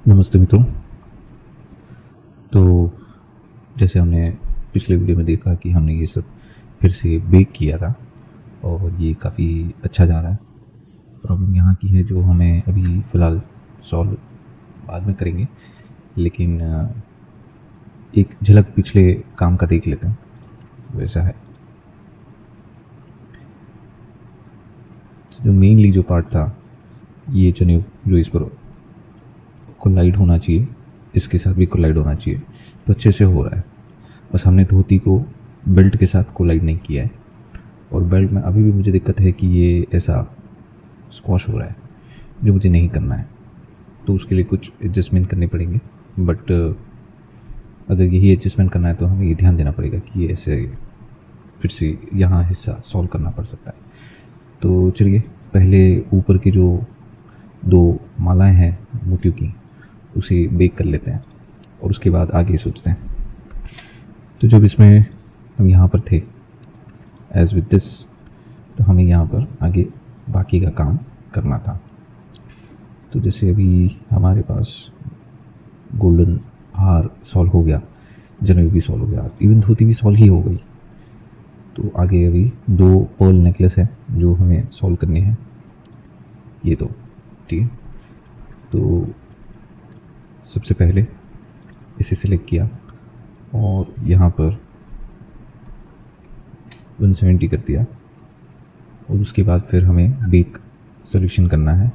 नमस्ते मित्रों। तो जैसे हमने पिछले वीडियो में देखा कि हमने ये सब फिर से बेक किया था और ये काफ़ी अच्छा जा रहा है। प्रॉब्लम यहाँ की है जो हमें अभी फ़िलहाल सॉल्व बाद में करेंगे, लेकिन एक झलक पिछले काम का देख लेते हैं। वैसा है तो जो मेनली जो पार्ट था, ये जनेऊ जो इस पर कोलाइड होना चाहिए, इसके साथ भी कोलाइड होना चाहिए, तो अच्छे से हो रहा है। बस हमने धोती को बेल्ट के साथ कोलाइड नहीं किया है, और बेल्ट में अभी भी मुझे दिक्कत है कि ये ऐसा स्क्वॉश हो रहा है जो मुझे नहीं करना है, तो उसके लिए कुछ एडजस्टमेंट करने पड़ेंगे। बट अगर यही एडजस्टमेंट करना है तो हमें ये ध्यान देना पड़ेगा कि ये ऐसे फिर से यहाँ हिस्सा सॉल्व करना पड़ सकता है। तो चलिए पहले ऊपर की जो दो मालाएं हैं मोतियों की, उसे बेक कर लेते हैं और उसके बाद आगे सोचते हैं। तो जब इसमें हम यहाँ पर थे एज विद दिस, तो हमें यहाँ पर आगे बाकी का काम करना था। तो जैसे अभी हमारे पास गोल्डन हार सॉल्व हो गया, जनेऊ भी सॉल्व हो गया, इवन धोती भी सॉल्व ही हो गई। तो आगे अभी दो पर्ल नेकलेस है जो हमें सॉल्व करने हैं, ये दो। ठीक है, तो सबसे पहले इसे सिलेक्ट किया और यहाँ पर 170 कर दिया, और उसके बाद फिर हमें बेक सॉल्यूशन करना है।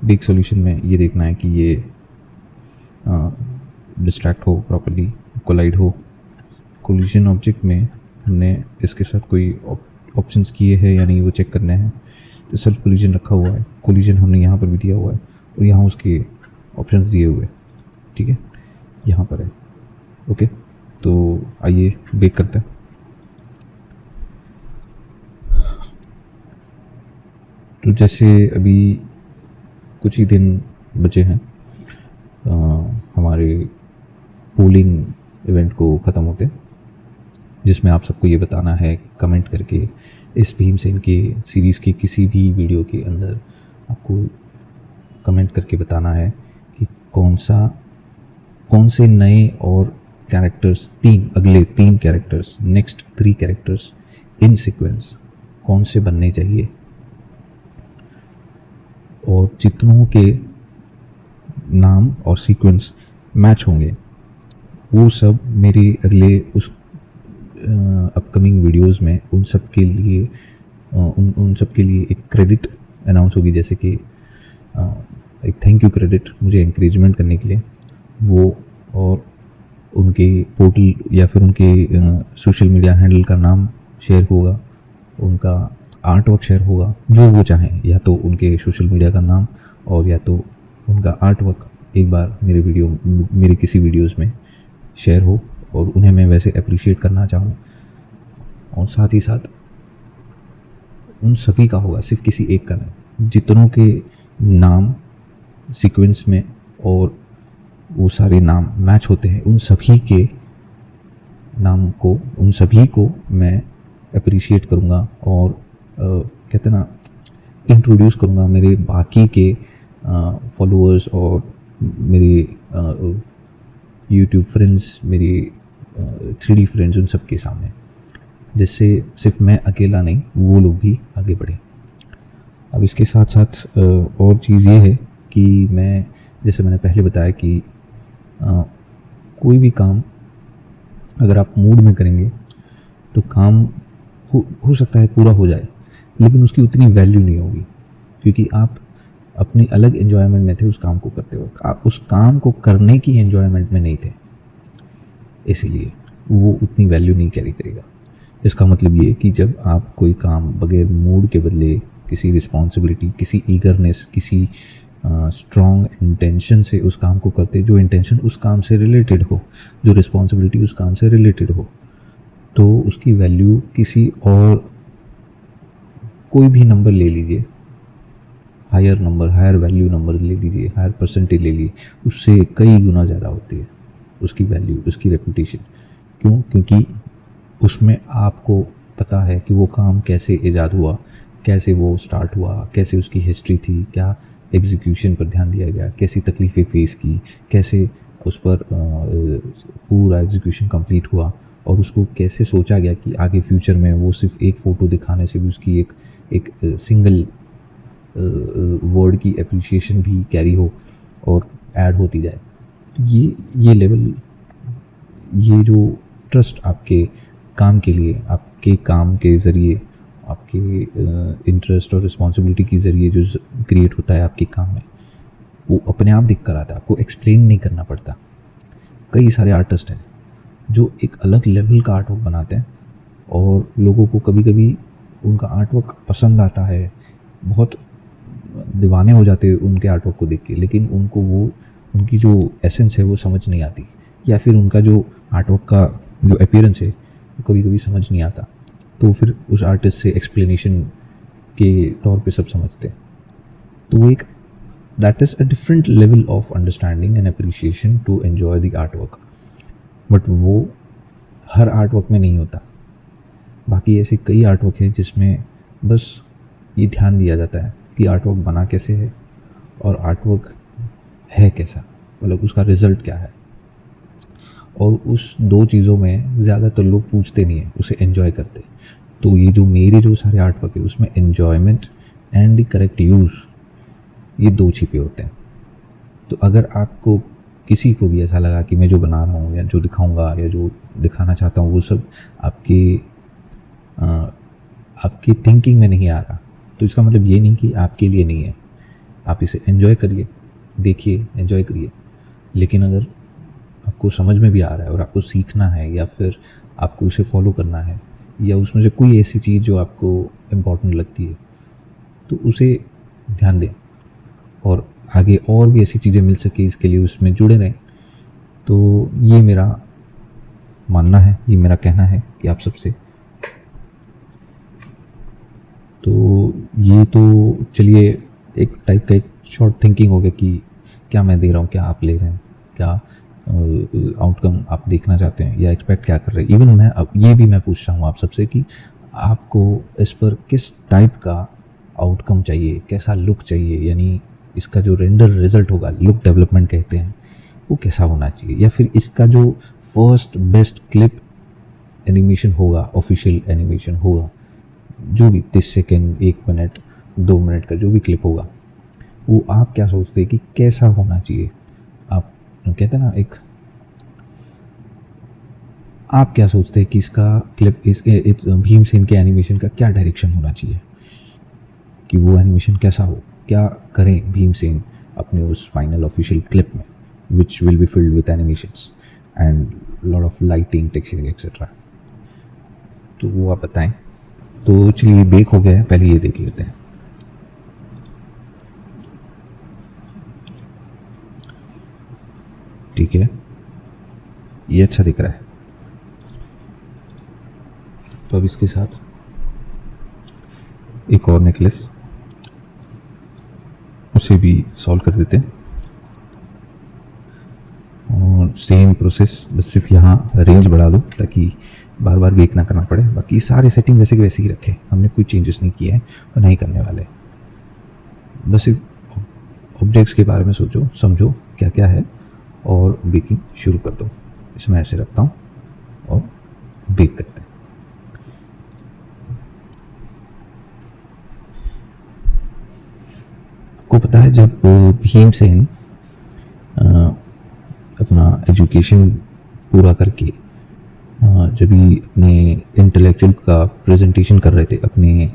बेक सॉल्यूशन में ये देखना है कि ये डिस्ट्रैक्ट हो प्रॉपर्ली, कोलाइड हो। कोलिजन ऑब्जेक्ट में हमने इसके साथ कोई ऑप्शंस किए हैं या नहीं वो चेक करने हैं। तो सेल्फ कोलिजन रखा हुआ है, कोलिजन हमने यहाँ पर भी दिया हुआ है और यहाँ उसके ऑप्शंस दिए हुए हैं। ठीक है, यहाँ पर है। ओके, तो आइए बेक करते हैं। तो जैसे अभी कुछ ही दिन बचे हैं हमारे पोलिंग इवेंट को ख़त्म होते, जिसमें आप सबको ये बताना है कमेंट करके, इस भीमसेन के सीरीज़ के किसी भी वीडियो के अंदर आपको कमेंट करके बताना है कि कौन से नए और कैरेक्टर्स, अगले तीन characters, next 3 characters in sequence कौन से बनने चाहिए, और जितनों के नाम और सीक्वेंस मैच होंगे वो सब मेरे अगले उस अपकमिंग वीडियोस में उन सब के लिए एक क्रेडिट अनाउंस होगी, जैसे कि एक थैंक यू क्रेडिट मुझे एंकरेजमेंट करने के लिए, वो और उनके पोर्टल या फिर उनके सोशल मीडिया हैंडल का नाम शेयर होगा, उनका आर्ट वर्क शेयर होगा, जो वो चाहें, या तो उनके सोशल मीडिया का नाम और या तो उनका आर्ट वर्क एक बार मेरे किसी वीडियोस में शेयर हो और उन्हें मैं वैसे अप्रिशिएट करना चाहूँ। और साथ ही साथ उन सभी का होगा, सिर्फ किसी एक का नहीं, जितनों के नाम सीक्वेंस में और वो सारे नाम मैच होते हैं, उन सभी के नाम को, उन सभी को मैं अप्रिशिएट करूँगा और कहते ना इंट्रोड्यूस करूँगा मेरे बाकी के फॉलोअर्स और मेरे यूट्यूब फ्रेंड्स, मेरे 3D फ्रेंड्स, उन सब के सामने, जिससे सिर्फ मैं अकेला नहीं, वो लोग भी आगे बढ़े। अब इसके साथ साथ और चीज़ ये है कि मैं, जैसे मैंने पहले बताया कि कोई भी काम अगर आप मूड में करेंगे तो काम हो सकता है पूरा हो जाए, लेकिन उसकी उतनी वैल्यू नहीं होगी, क्योंकि आप अपनी अलग एन्जॉयमेंट में थे उस काम को करते वक्त, आप उस काम को करने की एन्जॉयमेंट में नहीं थे, इसीलिए वो उतनी वैल्यू नहीं कैरी करेगा। इसका मतलब ये कि जब आप कोई काम बगैर मूड के बदले किसी रिस्पॉन्सिबिलिटी, किसी ईगरनेस, किसी स्ट्रॉन्ग इंटेंशन से उस काम को करते, जो इंटेंशन उस काम से रिलेटेड हो, जो रिस्पॉन्सिबिलिटी उस काम से रिलेटेड हो, तो उसकी वैल्यू किसी और, कोई भी नंबर ले लीजिए, higher number, higher value number ले लीजिए, हायर परसेंटेज ले लीजिए, उससे कई गुना ज़्यादा होती है उसकी वैल्यू, उसकी रेपुटेशन। क्यों? क्योंकि उसमें आपको पता है कि वो काम कैसे ईजाद हुआ, कैसे वो स्टार्ट हुआ, कैसे उसकी हिस्ट्री थी, क्या एग्जीक्यूशन पर ध्यान दिया गया, कैसी तकलीफ़ें फेस की, कैसे उस पर पूरा एग्जीक्यूशन कंप्लीट हुआ, और उसको कैसे सोचा गया कि आगे फ्यूचर में वो सिर्फ एक फ़ोटो दिखाने से भी उसकी एक सिंगल वर्ड की अप्रिसिएशन भी कैरी हो और ऐड होती जाए। तो ये लेवल, ये जो ट्रस्ट आपके काम के लिए, आपके काम के ज़रिए, आपके इंटरेस्ट और रिस्पॉन्सिबिलिटी के ज़रिए जो क्रिएट होता है आपके काम में, वो अपने आप दिख कर आता है, आपको एक्सप्लेन नहीं करना पड़ता। कई सारे आर्टिस्ट हैं जो एक अलग लेवल का आर्ट वर्क बनाते हैं और लोगों को कभी कभी उनका आर्ट वर्क पसंद आता है, बहुत दीवाने हो जाते हैं उनके आर्ट वर्क को देख के, लेकिन उनको वो उनकी जो एसेंस है वो समझ नहीं आती, या फिर उनका जो आर्ट वर्क का जो अपीयरेंस है वो कभी कभी समझ नहीं आता, तो फिर उस आर्टिस्ट से एक्सप्लेनेशन के तौर पे सब समझते हैं। तो वो एक that is a different level of understanding and appreciation to enjoy the art work, but वो हर आर्ट वर्क में नहीं होता। बाकी ऐसे कई आर्ट वर्क है जिसमें बस ये ध्यान दिया जाता है कि आर्ट वर्क बना कैसे है और आर्ट वर्क है कैसा, मतलब उसका रिज़ल्ट क्या है, और उस दो चीज़ों में ज़्यादातर लोग पूछते नहीं हैं, उसे एन्जॉय करते। तो ये जो मेरे जो सारे आर्ट वर्क है उसमें enjoyment and the correct use, ये दो छिपे होते हैं। तो अगर आपको किसी को भी ऐसा लगा कि मैं जो बना रहा हूँ या जो दिखाऊंगा या जो दिखाना चाहता हूँ वो सब आपकी थिंकिंग में नहीं आ रहा, तो इसका मतलब ये नहीं कि आपके लिए नहीं है। आप इसे एन्जॉय करिए, देखिए, एन्जॉय करिए, लेकिन अगर आपको समझ में भी आ रहा है और आपको सीखना है या फिर आपको उसे फॉलो करना है या उसमें से कोई ऐसी चीज़ जो आपको इम्पोर्टेंट लगती है, तो उसे ध्यान दें और आगे और भी ऐसी चीज़ें मिल सके इसके लिए उसमें जुड़े रहें। तो ये मेरा मानना है, ये मेरा कहना है कि आप सबसे। तो ये तो चलिए एक टाइप का एक शॉर्ट थिंकिंग हो गया कि क्या मैं दे रहा हूँ, क्या आप ले रहे हैं, क्या आउटकम आप देखना चाहते हैं या एक्सपेक्ट क्या कर रहे हैं। इवन मैं अब ये भी मैं पूछ रहा हूँ आप सबसे कि आपको इस पर किस टाइप का आउटकम चाहिए, कैसा लुक चाहिए, यानी इसका जो रेंडर रिजल्ट होगा, लुक डेवलपमेंट कहते हैं, वो कैसा होना चाहिए, या फिर इसका जो फर्स्ट बेस्ट क्लिप एनिमेशन होगा, ऑफिशियल एनिमेशन होगा, जो भी 30 सेकेंड, 1 मिनट, 2 मिनट का जो भी क्लिप होगा, वो आप क्या सोचते हैं कि कैसा होना चाहिए। आप कहते हैं ना एक, आप क्या सोचते हैं कि इसका क्लिप, इस भीमसेन के एनिमेशन का क्या डायरेक्शन होना चाहिए, कि वो एनिमेशन कैसा हो, क्या करें भीमसेन अपने उस फाइनल ऑफिशियल क्लिप में, which will be filled with animations and lot of lighting, texturing etcetera. तो वो आप बताएं। तो चलिए बेक हो गया है, पहले ये देख लेते हैं। ठीक है, ये अच्छा दिख रहा है। तो अब इसके साथ एक और नेकलेस, उसे भी सॉल्व कर देते हैं और सेम प्रोसेस, बस सिर्फ यहाँ रेंज बढ़ा दो ताकि बार बार बेक ना करना पड़े। बाकी सारे सेटिंग वैसे के वैसे ही रखे, हमने कोई चेंजेस नहीं किए हैं और नहीं करने वाले। बस सिर्फ ऑब्जेक्ट्स के बारे में सोचो, समझो क्या क्या है और बेकिंग शुरू कर दो। इसमें ऐसे रखता हूँ और बेक करते हैं। आपको पता है जब भीमसेन अपना एजुकेशन पूरा करके जब भी अपने इंटेलेक्चुअल का प्रेजेंटेशन कर रहे थे, अपने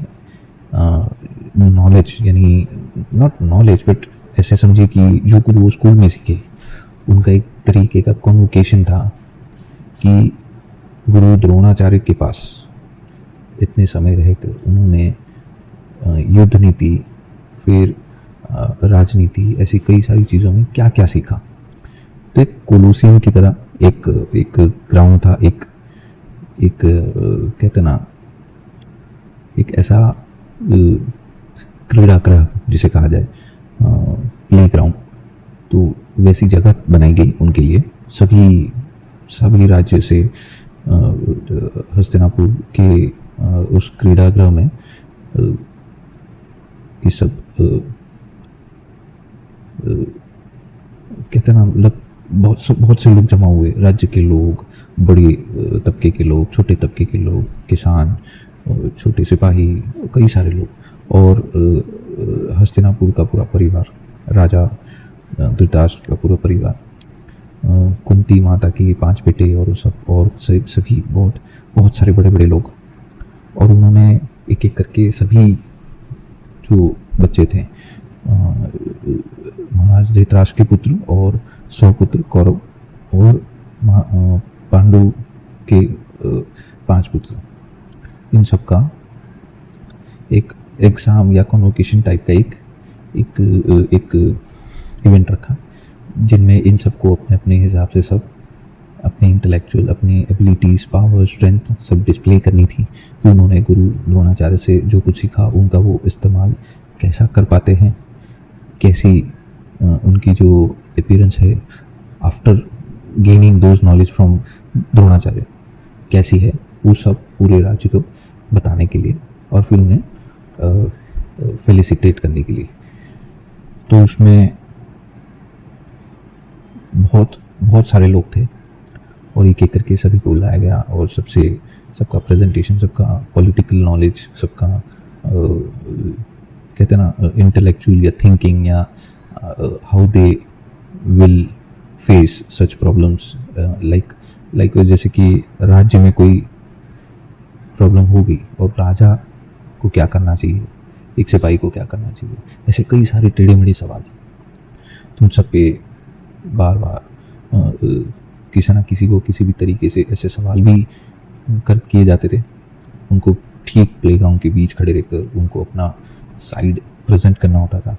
नॉलेज, यानी नॉट नॉलेज बट ऐसे समझिए कि जो कुछ वो स्कूल में सीखे, उनका एक तरीके का कॉन्वोकेशन था कि गुरु द्रोणाचार्य के पास इतने समय रहकर उन्होंने युद्ध नीति, फिर राजनीति, ऐसी कई सारी चीज़ों में क्या क्या सीखा। तो एक कोलोसियम की तरह एक ग्राउंड था, एक कहते ना, एक ऐसा क्रीड़ागृह जिसे कहा जाए, प्ले ग्राउंड, तो वैसी जगह बनाई गई उनके लिए। सभी राज्य से हस्तिनापुर के उस क्रीड़ागृह में ये सब कहते हैं ना, मतलब बहुत से लोग जमा हुए, राज्य के लोग, बड़े तबके के लोग, छोटे तबके के लोग, किसान, छोटे सिपाही, कई सारे लोग, और हस्तिनापुर का पूरा परिवार, राजा धृतराष्ट्र का पूरा परिवार, कुंती माता के 5 बेटे और सब, और सभी बहुत बहुत सारे बड़े बड़े लोग। और उन्होंने एक एक करके सभी जो बच्चे थे, महाराज धृतराष्ट्र के पुत्र और 100 पुत्र कौरव, और पांडु के 5 पुत्र, इन सब का एक एग्ज़ाम या कॉन्वोकेशन टाइप का एक इवेंट रखा, जिनमें इन सबको अपने अपने हिसाब से सब अपने इंटेलेक्चुअल, अपनी एबिलिटीज़, पावर, स्ट्रेंथ सब डिस्प्ले करनी थी कि उन्होंने गुरु द्रोणाचार्य से जो कुछ सीखा उनका वो इस्तेमाल कैसा कर पाते हैं, कैसी उनकी जो अपीयरेंस है after gaining those knowledge from Dronacharya कैसी है, वो सब पूरे राज्य को बताने के लिए और फिर उन्हें फेलिसिटेट करने के लिए। तो उसमें बहुत सारे लोग थे और एक एक करके सभी को बुलाया गया और सबका प्रेजेंटेशन, सबका पॉलिटिकल नॉलेज, सबका कहते हैं ना इंटेलेक्चुअल या थिंकिंग या how they will face such problems, like जैसे कि राज्य में कोई प्रॉब्लम हो गई और राजा को क्या करना चाहिए, एक सिपाही को क्या करना चाहिए, ऐसे कई सारे टेढ़े मेढ़े सवाल तुम सब पे बार बार किसी ना किसी को किसी भी तरीके से ऐसे सवाल भी किए जाते थे। उनको ठीक प्लेग्राउंड के बीच खड़े रहकर उनको अपना साइड प्रेजेंट करना होता था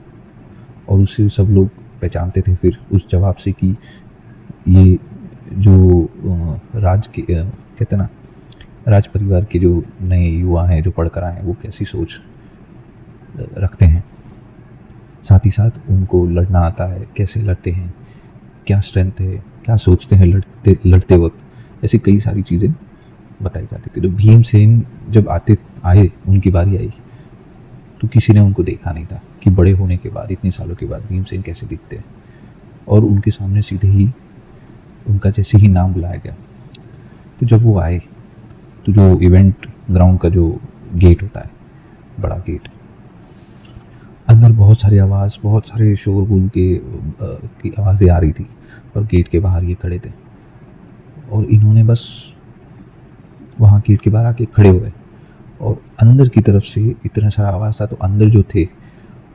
और उससे सब लोग पहचानते थे फिर उस जवाब से कि ये जो राज के कहते ना राज परिवार के जो नए युवा हैं जो पढ़कर आए हैं वो कैसी सोच रखते हैं, साथ ही साथ उनको लड़ना आता है, कैसे लड़ते हैं, क्या स्ट्रेंथ है, क्या सोचते हैं लड़ते वक्त, ऐसी कई सारी चीज़ें बताई जाती थी। तो भीमसेन जब आए उनकी बारी आई तो किसी ने उनको देखा नहीं था कि बड़े होने के बाद, इतने सालों के बाद भीमसेन कैसे दिखते हैं, और उनके सामने सीधे ही उनका जैसे ही नाम बुलाया गया तो जब वो आए तो जो इवेंट ग्राउंड का जो गेट होता है, बड़ा गेट, अंदर बहुत सारी आवाज़, बहुत सारे शोरगुल की आवाज़ें आ रही थी और गेट के बाहर ये खड़े थे और इन्होंने बस वहाँ गेट के बाहर आके खड़े हो गए और अंदर की तरफ से इतना सारा आवाज़ था तो अंदर जो थे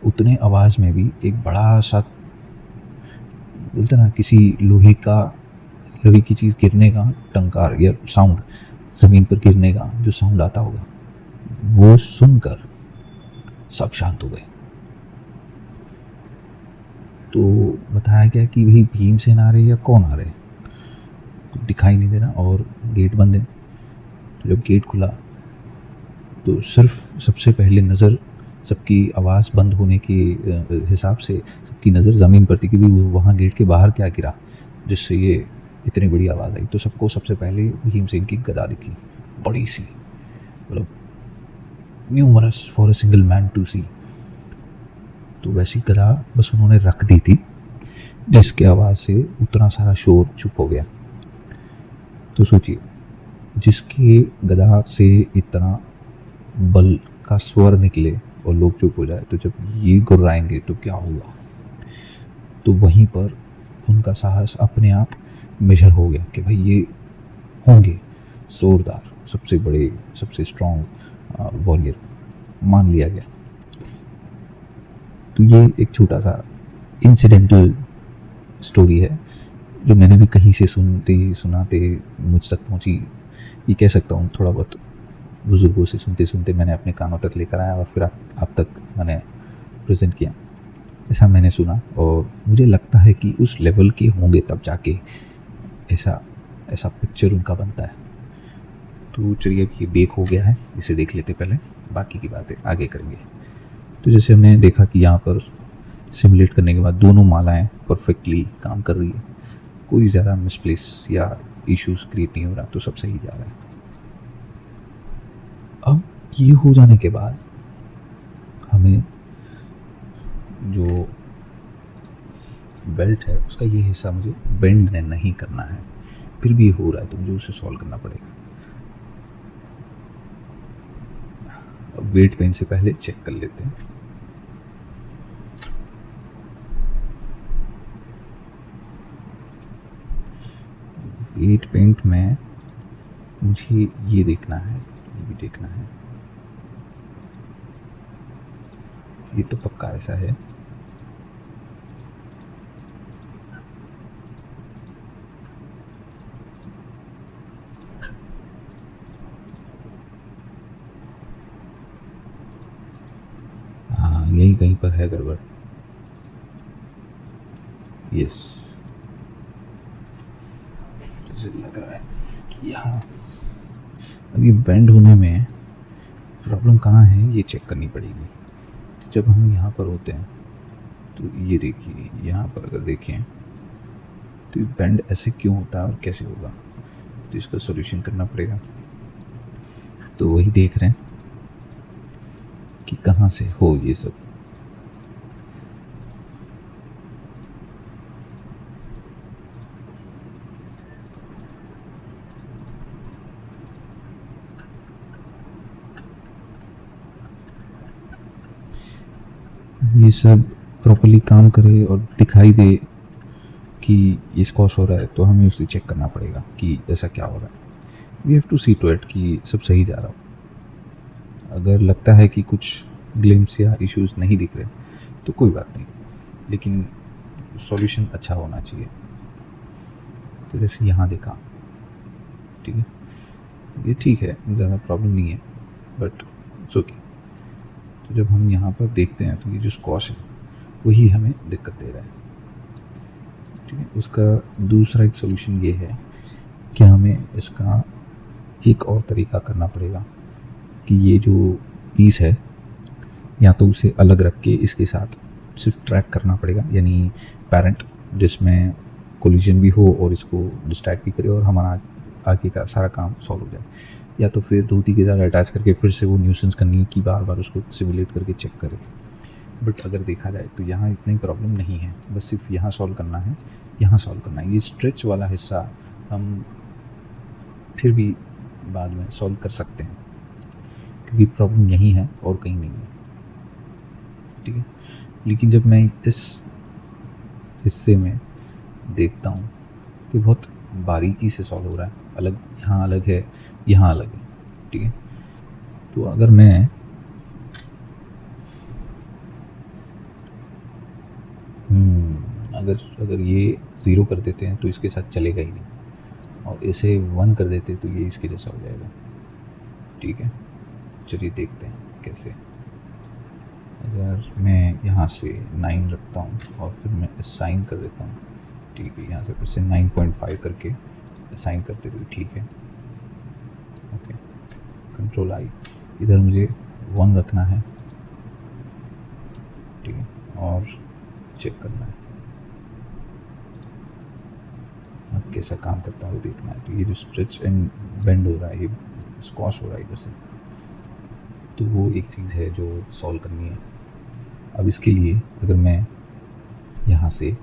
उतने आवाज़ में भी एक बड़ा सा, बोलते ना किसी लोहे की चीज़ गिरने का टंकार या साउंड, ज़मीन पर गिरने का जो साउंड आता होगा, वो सुनकर सब शांत हो गए। तो बताया गया कि भाई भीमसेन आ रहे या कौन आ रहे, तो दिखाई नहीं दे रहा और गेट बंद है। तो जब गेट खुला तो सिर्फ सबसे पहले नज़र सबकी आवाज़ बंद होने के हिसाब से सबकी नज़र ज़मीन पर थी कि भी वहाँ गेट के बाहर क्या गिरा जिससे ये इतनी बड़ी आवाज़ आई। तो सबको सबसे पहले भीमसेन की गदा दिखी, बड़ी सी, मतलब numerous for a single man to see. तो वैसी गदा बस उन्होंने रख दी थी जिसके आवाज़ से उतना सारा शोर चुप हो गया। तो सोचिए, जिसके गदा से इतना बल का स्वर निकले और लोग चुप हो जाए, तो जब ये गुर्राएंगे तो क्या होगा। तो वहीं पर उनका साहस अपने आप मेजर हो गया कि भाई ये होंगे जोरदार, सबसे बड़े, सबसे स्ट्रॉन्ग वॉरियर मान लिया गया। तो ये एक छोटा सा इंसिडेंटल स्टोरी है जो मैंने भी कहीं से सुनाते मुझ तक पहुंची, ये कह सकता हूँ। थोड़ा बहुत बुज़ुर्गों से सुनते सुनते मैंने अपने कानों तक लेकर आया और फिर आप तक मैंने प्रेजेंट किया। ऐसा मैंने सुना और मुझे लगता है कि उस लेवल के होंगे तब जाके ऐसा पिक्चर उनका बनता है। तो चलिए, ये बेक हो गया है, इसे देख लेते, पहले बाकी की बातें आगे करेंगे। तो जैसे हमने देखा कि यहाँ पर सिमुलेट करने के बाद दोनों मालाएं परफेक्टली काम कर रही है, कोई ज़्यादा मिसप्लेस या इश्यूज क्रिएट नहीं हो रहा, तो सब सही जा रहा है। अब ये हो जाने के बाद हमें जो बेल्ट है उसका ये हिस्सा मुझे बेंड नहीं करना है, फिर भी ये हो रहा है, तो मुझे उसे सॉल्व करना पड़ेगा। अब वेट पेन से पहले चेक कर लेते हैं। वेट पेंट में मुझे ये देखना है, ये भी देखना है, ये तो पक्का ऐसा है। हाँ, यही कहीं पर है गड़बड़। यस, मुझे लग रहा है कि यहाँ अब ये बेंड होने में प्रॉब्लम कहाँ है ये चेक करनी पड़ेगी। तो जब हम यहाँ पर होते हैं तो ये देखिए, यहाँ पर अगर देखें तो बेंड ऐसे क्यों होता है और कैसे होगा, तो इसका सॉल्यूशन करना पड़ेगा। तो वही देख रहे हैं कि कहाँ से हो ये सब। ये सब प्रॉपर्ली काम करे और दिखाई दे कि ये स्क्वॉश हो रहा है, तो हमें उसे चेक करना पड़ेगा कि ऐसा क्या हो रहा है। We have to see to it कि सब सही जा रहा हो। अगर लगता है कि कुछ ग्लिम्स या इश्यूज नहीं दिख रहे तो कोई बात नहीं, लेकिन सॉल्यूशन अच्छा होना चाहिए। तो जैसे यहाँ देखा, ठीक है, ये ठीक है, ज़्यादा प्रॉब्लम नहीं है, बट इट्स ओके। तो जब हम यहाँ पर देखते हैं तो ये जो स्क्वॉश है वही हमें दिक्कत दे रहा है, ठीक है। उसका दूसरा एक सॉल्यूशन ये है कि हमें इसका एक और तरीका करना पड़ेगा कि ये जो पीस है या तो उसे अलग रख के इसके साथ सिर्फ ट्रैक करना पड़ेगा, यानी पैरेंट जिसमें कोलिजन भी हो और इसको डिस्ट्रैक्ट भी करे और हमारा आगे का सारा काम सॉल्व हो जाए। या तो फिर धोती के साथ अटैच करके फिर से वो न्यूसेंस करनी है कि बार बार उसको सिमुलेट करके चेक करे। बट अगर देखा जाए तो यहाँ इतनी प्रॉब्लम नहीं है, बस सिर्फ यहाँ सॉल्व करना है, यहाँ सॉल्व करना है। ये स्ट्रेच वाला हिस्सा हम फिर भी बाद में सॉल्व कर सकते हैं क्योंकि प्रॉब्लम यहीं है और कहीं नहीं है, ठीक है। लेकिन जब मैं इस हिस्से में देखता हूँ तो बहुत बारीकी से सॉल्व हो रहा है, अलग यहाँ अलग है, यहाँ अलग है, ठीक है। तो अगर मैं अगर ये 0 कर देते हैं तो इसके साथ चलेगा ही नहीं, और इसे 1 कर देते तो ये इसके जैसा हो जाएगा, ठीक है। चलिए देखते हैं कैसे। अगर मैं यहाँ से 9 रखता हूँ और फिर मैं असाइन कर देता हूँ, ठीक है, यहाँ से फिर से 9.5 करके असाइन करते तो ठीक है, ओके। कंट्रोल आई, इधर मुझे 1 रखना है, ठीक है, और चेक करना है अब कैसा काम करता है वो देखना है। तो ये जो स्ट्रेच एंड बेंड हो रहा है, ये स्क्वॉश हो रहा है इधर से, तो वो एक चीज़ है जो सॉल्व करनी है। अब इसके लिए अगर मैं यहाँ से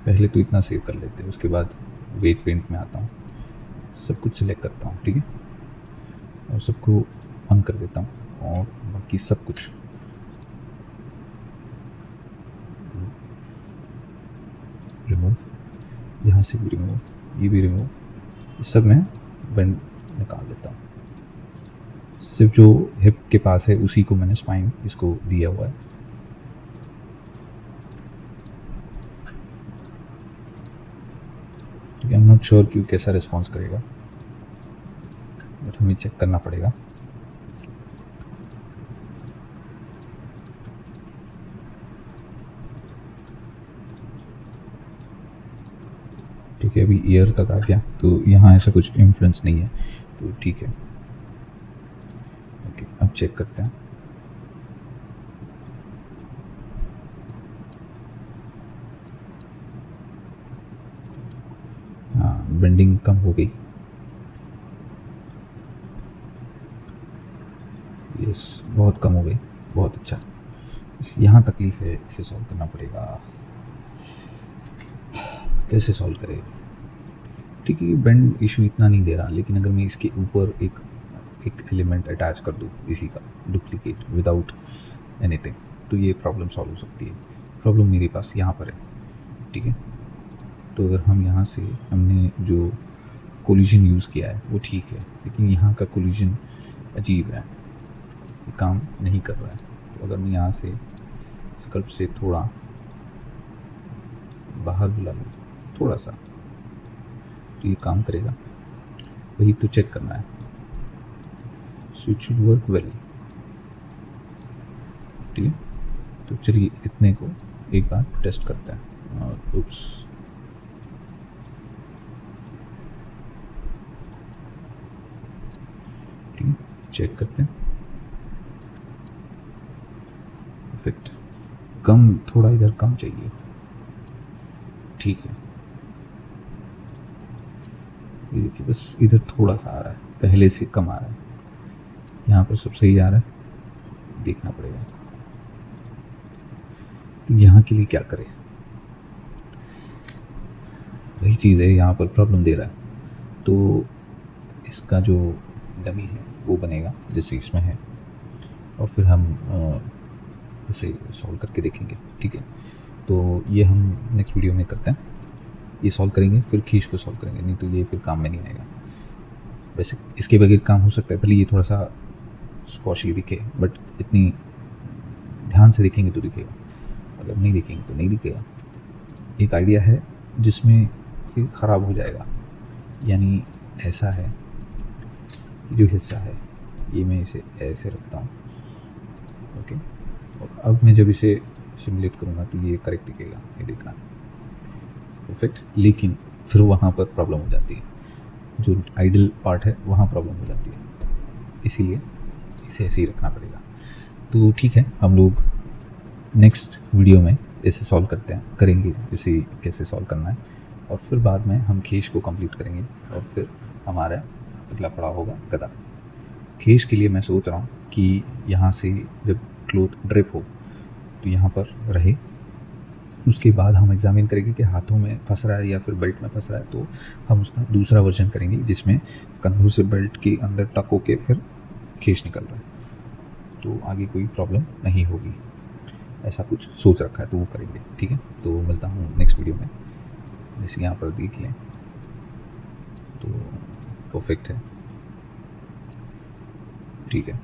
पहले तो इतना सेव कर लेते हैं, उसके बाद वेट पेंट में आता हूँ, सब कुछ सिलेक्ट करता हूँ, ठीक है, और सबको ऑन कर देता हूँ और बाकी सब कुछ रिमूव, यहाँ से भी रिमूव, ये भी रिमूव, ये सब मैं बेंड निकाल देता हूँ। सिर्फ जो हिप के पास है उसी को मैंने स्पाइन इसको दिया हुआ है, ठीक है। आई एम नॉट श्योर कि कैसा रिस्पॉन्स करेगा, बट हमें चेक करना पड़ेगा। ठीक है, अभी ईयर तक आ गया, तो यहाँ ऐसा कुछ इन्फ्लुएंस नहीं है, तो ठीक है, ओके। अब चेक करते हैं। हाँ, बेंडिंग कम हो गई, यस, बहुत कम हो गई, बहुत अच्छा। यहाँ तकलीफ़ है, इसे सॉल्व करना पड़ेगा। कैसे सॉल्व करें? ठीक है, ये बेंड इशू इतना नहीं दे रहा, लेकिन अगर मैं इसके ऊपर एक एलिमेंट अटैच कर दूँ इसी का डुप्लीकेट विदाउट एनीथिंग, तो ये प्रॉब्लम सॉल्व हो सकती है। प्रॉब्लम मेरे पास यहाँ पर है, ठीक है। तो अगर हम यहाँ से हमने जो कोलिजन यूज़ किया है वो ठीक है, लेकिन यहाँ का कोलिजन अजीब है, ये काम नहीं कर रहा है। तो अगर मैं यहाँ से स्कल्प से थोड़ा बाहर बुला लूँ थोड़ा सा, तो ये काम करेगा, वही तो चेक करना है। So it should work well, ठीक है। तो चलिए इतने को एक बार टेस्ट करते हैं। और उप्स, ठीक है, चेक करते हैं। परफेक्ट, कम थोड़ा इधर कम चाहिए, ठीक है। ये देखिए बस इधर थोड़ा सा आ रहा है, पहले से कम आ रहा है, यहाँ पर सब सही आ रहा है, देखना पड़ेगा। तो यहाँ के लिए क्या करें? वही चीज़ है, यहाँ पर प्रॉब्लम दे रहा है, तो इसका जो डमी है वो बनेगा जैसे इसमें है, और फिर हम उसे सॉल्व करके देखेंगे, ठीक है। तो ये हम नेक्स्ट वीडियो में करते हैं, ये सॉल्व करेंगे, फिर खींच को सॉल्व करेंगे, नहीं तो ये फिर काम में नहीं आएगा। वैसे इसके बगैर काम हो सकता है, भले ये थोड़ा सा स्क्वॉशी दिखे, बट इतनी ध्यान से देखेंगे तो दिखेगा, अगर नहीं देखेंगे तो नहीं दिखेगा। एक आइडिया है जिसमें ये ख़राब हो जाएगा, यानी ऐसा है, जो हिस्सा है ये मैं इसे ऐसे रखता हूँ, ओके। और अब मैं जब इसे सिमुलेट करूँगा तो ये करेक्ट दिखेगा, ये देखना, परफेक्ट। लेकिन फिर वहाँ पर प्रॉब्लम हो जाती है, जो आइडल पार्ट है वहाँ प्रॉब्लम हो जाती है, इसीलिए इसे ऐसे ही रखना पड़ेगा। तो ठीक है, हम लोग नेक्स्ट वीडियो में इसे सॉल्व करेंगे इसे कैसे सॉल्व करना है, और फिर बाद में हम खेश को कंप्लीट करेंगे, और फिर हमारा अगला पड़ाव होगा गदा। खेश के लिए मैं सोच रहा हूँ कि यहाँ से जब क्लोथ ड्रिप हो तो यहाँ पर रहे, उसके बाद हम एग्जामिन करेंगे कि हाथों में फंस रहा है या फिर बेल्ट में फंस रहा है, तो हम उसका दूसरा वर्जन करेंगे जिसमें कंधों से बेल्ट के अंदर टक होके फिर खींच निकल रहा है, तो आगे कोई प्रॉब्लम नहीं होगी। ऐसा कुछ सोच रखा है तो वो करेंगे, ठीक है। तो मिलता हूँ नेक्स्ट वीडियो में। जैसे यहाँ पर देख लें तो परफेक्ट है, ठीक है।